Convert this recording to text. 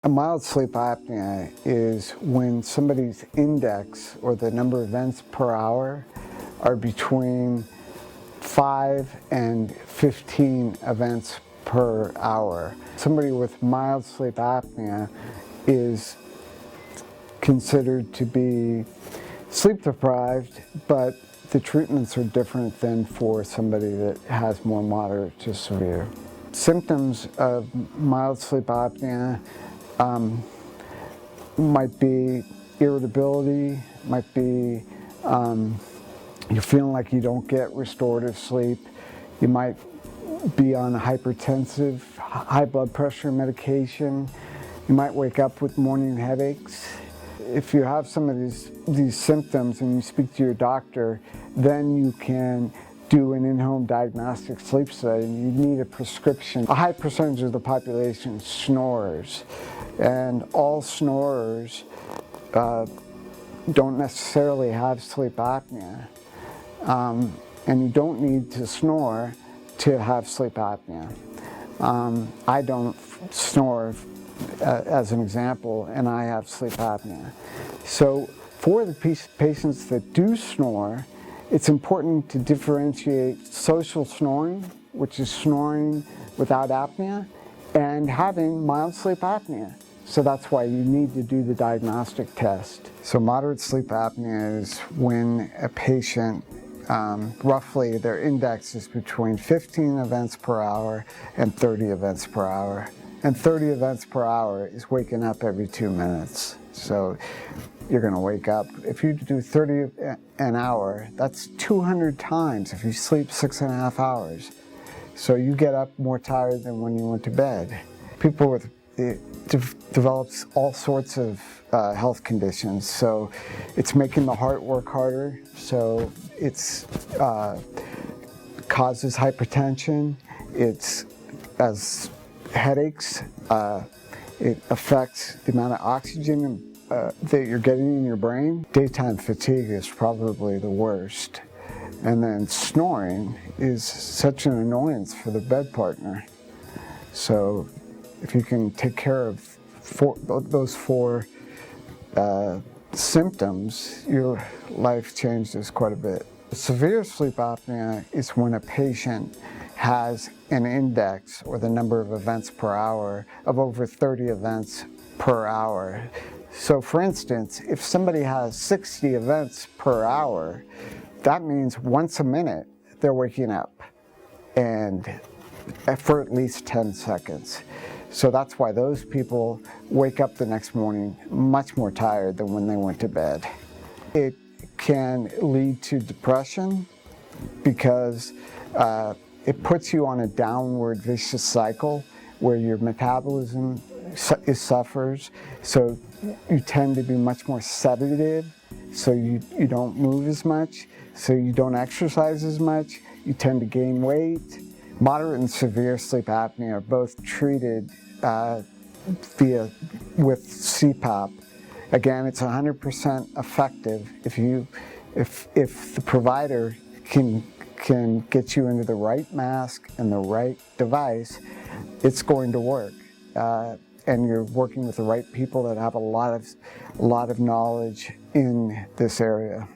A mild sleep apnea is when somebody's index, or the number of events per hour, are between 5 and 15 events per hour. Somebody with mild sleep apnea is considered to be sleep deprived, but the treatments are different than for somebody that has more moderate to severe. Symptoms of mild sleep apnea might be irritability, might be you're feeling like you don't get restorative sleep. You might be on hypertensive, high blood pressure medication. You might wake up with morning headaches. If you have some of these symptoms and you speak to your doctor, then you can do an in-home diagnostic sleep study, and you need a prescription. A high percentage of the population snores, and all snorers don't necessarily have sleep apnea. And you don't need to snore to have sleep apnea. I don't snore, as an example, and I have sleep apnea. So for the patients that do snore, it's important to differentiate social snoring, which is snoring without apnea, and having mild sleep apnea. So that's why you need to do the diagnostic test. So moderate sleep apnea is when a patient, roughly their index is between 15 events per hour and 30 events per hour. And 30 events per hour is waking up every 2 minutes. So you're going to wake up. If you do 30 an hour, that's 200 times if you sleep 6.5 hours. So you get up more tired than when you went to bed. People with develops all sorts of health conditions. So it's making the heart work harder. So it's causes hypertension. It's as headaches. It affects the amount of oxygen that you're getting in your brain. Daytime fatigue is probably the worst. And then snoring is such an annoyance for the bed partner. So if you can take care of those four symptoms, your life changes quite a bit. Severe sleep apnea is when a patient has an index, or the number of events per hour, of over 30 events per hour. So for instance, if somebody has 60 events per hour, that means once a minute they're waking up, and for at least 10 seconds. So that's why those people wake up the next morning much more tired than when they went to bed. It can lead to depression because it puts you on a downward vicious cycle where your metabolism suffers. So you tend to be much more sedative, so you don't move as much, so you don't exercise as much, you tend to gain weight. Moderate and severe sleep apnea are both treated with CPAP. Again, it's 100% effective if the provider can get you into the right mask and the right device. It's going to work, and you're working with the right people that have a lot of knowledge in this area.